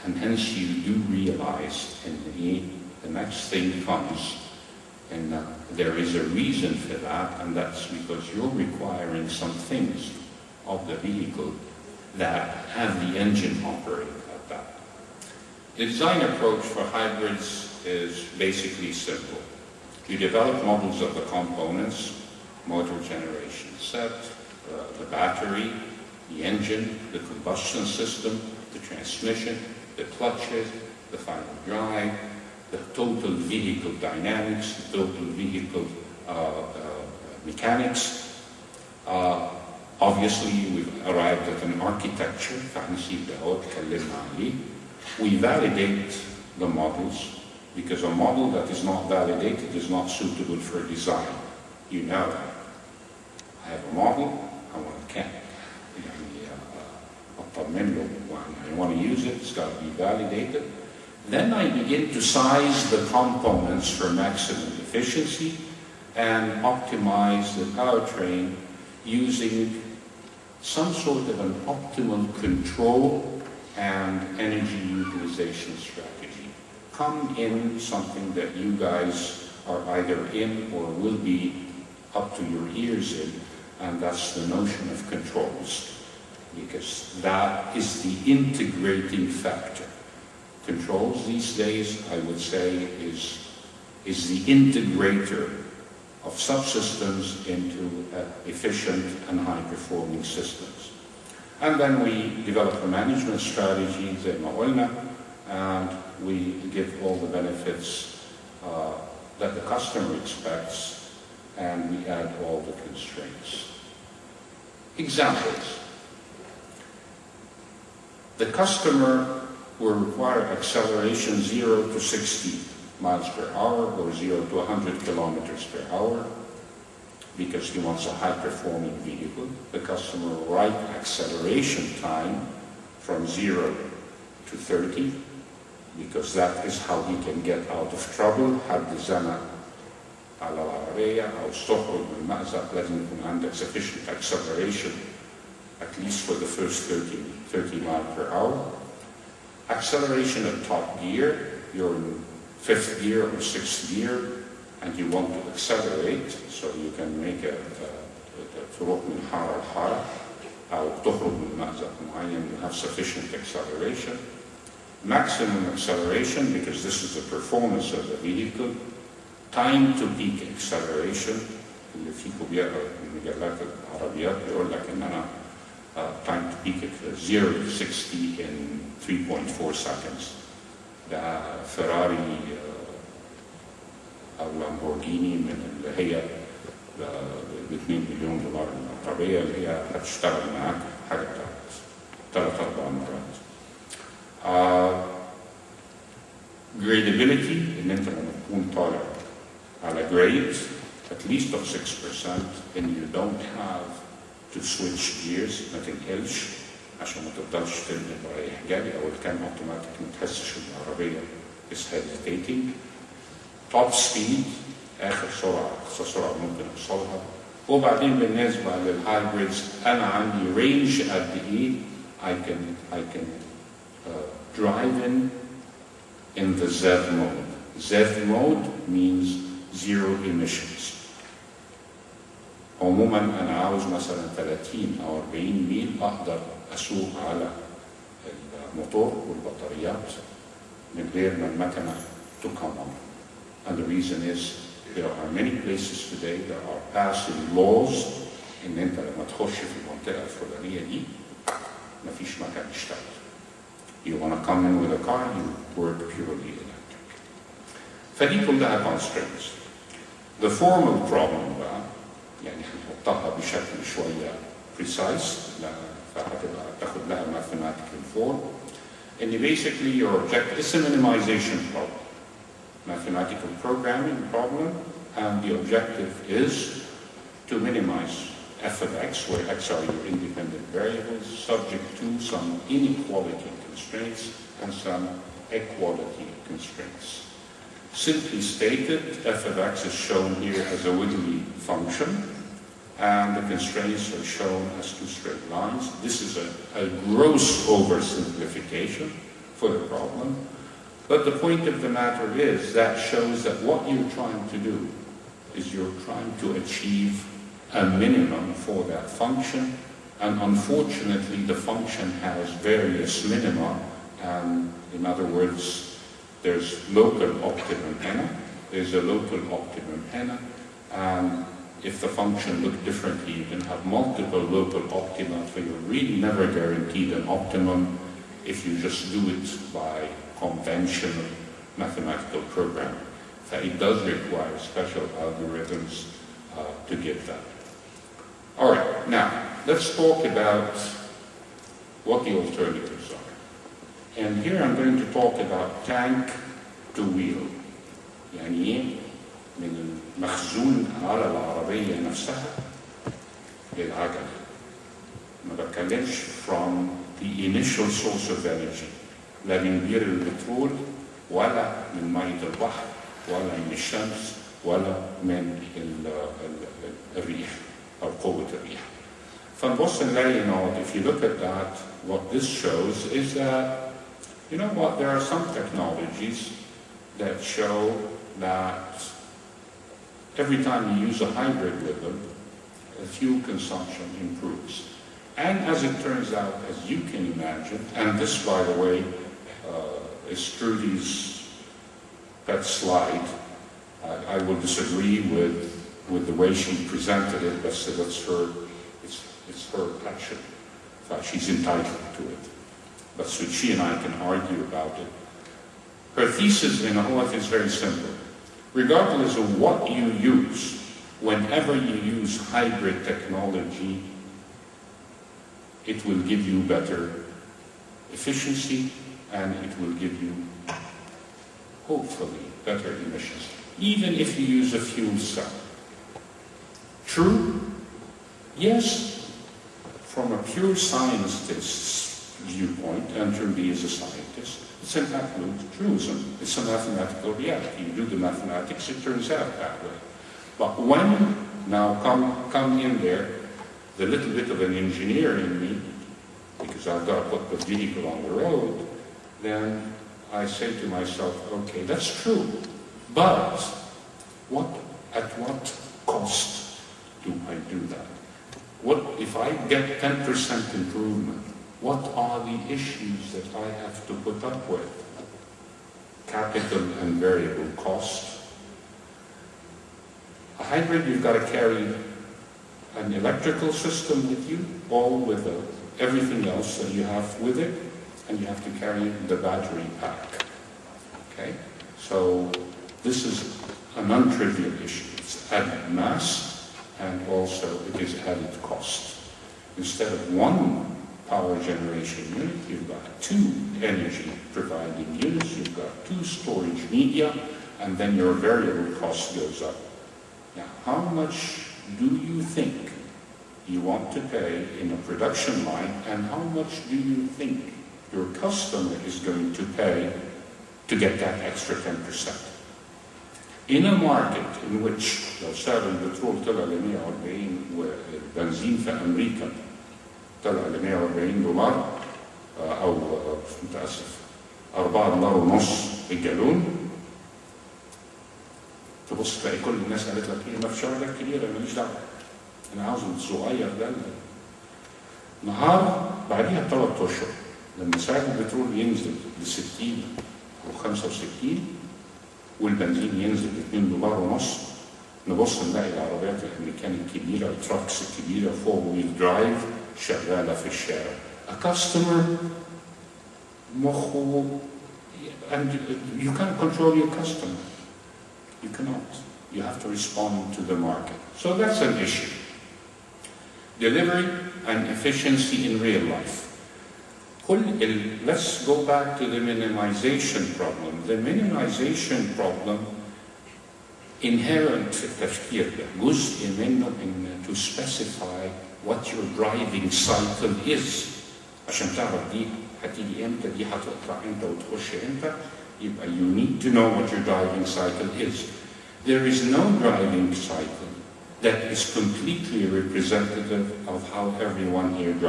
And hence you do realize in the next thing comes, and there is a reason for that, and that's because you're requiring some things of the vehicle that have the engine operate at that. The design approach for hybrids is basically simple. You develop models of the components, motor generation set, the battery, the engine, the combustion system, the transmission, the clutches, the final drive, the total vehicle dynamics, the total vehicle mechanics. Obviously, we've arrived at an architecture. We validate the models, because a model that is not validated is not suitable for design. You know that. I have a model, I want to camp. I want to use it, it's got to be validated. Then I begin to size the components for maximum efficiency and optimize the powertrain using some sort of an optimal control and energy utilization strategy. Come in something that you guys are either in or will be up to your ears in, and that's the notion of controls, because that is the integrating factor. Controls these days, I would say, is the integrator of subsystems into efficient and high-performing systems. And then we develop a management strategy, and we give all the benefits that the customer expects, and we add all the constraints. Examples. The customer will require acceleration 0 to 60 miles per hour or 0 to 100 kilometers per hour because he wants a high-performing vehicle. The customer will write acceleration time from 0 to 30 because that is how he can get out of trouble. على العربية أو تخرج من المأزق لازم يكون عندك sufficient acceleration at least for the first 30 miles per hour. Acceleration at top gear, you're in 5th gear or 6th gear and you want to accelerate, so you can make a تروح من حارة لحارة أو تخرج من مأزق معين, you have sufficient acceleration. Maximum acceleration, because this is the performance of the vehicle. Time to peak acceleration, اللي فيكم بيقرأ مجلات العربيات بيقول لك إن أنا time to peak at 0 to 60 in 3.4 seconds. ده فراري أو لامبورجيني من اللي هي ب $2 مليون العربية اللي هي هتشتغل معاك حاجة بتاعت 3-4 مرات. Gradability, إن أنت لما تكون طالع على grade at least of 6% and you don't have to switch gears, ما تنقلش عشان ما تفضلش تنقل رايح جاي او كان اوتوماتيك ما تحسش ان العربيه is hesitating. Top speed, اخر سرعه اقصى سرعه ممكن اوصلها. وبعدين بالنسبه للهايبريدز انا عندي range قد ايه I can drive in the ZEV mode. ZEV mode means zero emissions. عموما انا عاوز مثلا 30 او 40 ميل اقدر اسوق على الموتور والبطاريات من غير ما المكنه to come on. And the reason is there are many places today that are passing laws ان انت لما تخش في المنطقه الفلانيه دي مفيش مكان يشتغل. You want to come in with a car, you work purely electric. فدي كلها constraints. The formal problem بقى يعني هنحطها بشكل شوية precise, فهتبقى تاخد لها mathematical form. And basically your objective is a minimization problem, mathematical programming problem, and the objective is to minimize f of x, where x are your independent variables, subject to some inequality constraints and some equality constraints. Simply stated, f of x is shown here as a wiggly function, and the constraints are shown as two straight lines. This is a gross oversimplification for the problem. But the point of the matter is that shows that what you're trying to do is you're trying to achieve a minimum for that function, and unfortunately the function has various minima, and in other words, there's local optimum henna, there's a local optimum henna, and if the function looked differently, you can have multiple local optima, so you're really never guaranteed an optimum if you just do it by conventional mathematical programming. It does require special algorithms to get that. All right, now let's talk about what the alternatives are. And here I'm going to talk about tank to wheel. يعني من المخزون على العربية نفسها للعجلة. ما بتكلمش from the initial source of energy. لا من بير البترول ولا من مية البحر ولا من الشمس ولا من الريح أو قوة الريح. فنبص نلاقي if you look at that, what this shows is that, you know what, there are some technologies that show that every time you use a hybrid with them, the fuel consumption improves. And as it turns out, as you can imagine, and this, by the way, is Trudy's pet slide. I will disagree with the way she presented it, but that's her, it's her passion. In fact, she's entitled to it. But so she and I can argue about it. Her thesis in all of it is very simple. Regardless of what you use, whenever you use hybrid technology, it will give you better efficiency, and it will give you, hopefully, better emissions, even if you use a fuel cell. True? Yes, from a pure scientist's viewpoint, and Trudy is a scientist, it's an absolute truism. It's a mathematical reality. You do the mathematics, it turns out that way. But when, now come in there, the little bit of an engineer in me, because I've got to put the vehicle on the road, then I say to myself, okay, that's true, but at what cost do I do that? What if I get 10% improvement? What are the issues that I have to put up with? Capital and variable cost. A hybrid, you've got to carry an electrical system with you, all with everything else that you have with it, and you have to carry the battery pack. Okay? So this is a non-trivial issue. It's added mass, and also it is added cost. Instead of one power generation unit, you've got two energy providing units, you've got two storage media, and then your variable cost goes up. Now, how much do you think you want to pay in a production line, and how much do you think your customer is going to pay to get that extra 10%? In a market in which لو سعر البترول طلع ل 140 والبنزين في أمريكا طلع ل 140 دولار أو متأسف $4.50 الجالون، تبص تلاقي كل الناس قالت لك ايه ما فيش عربيات كبيرة ماليش دعوة، أنا عاوز الصغير ده. نهار بعديها ب3 أشهر لما سعر البترول ينزل ل 60 أو 65 والبنزين ينزل ب $2.50، نبص نلاقي العربيات الأمريكان الكبيرة، التراكس الكبيرة، 4-wheel drive شغالة في الشارع. A customer مخه، and you can't control your customer. You cannot. You have to respond to the market. So that's an issue. Delivery and efficiency in real life. Let's go back to the minimization problem. The minimization problem inherent في التفكير ده، جزء منه إن to specify what your driving cycle is. عشان تعرف دي هتيجي امتى، دي هتقطع امتى وتخش امتى، يبقى you need to know what your driving cycle is. There is no driving cycle that is completely representative of how everyone here drives.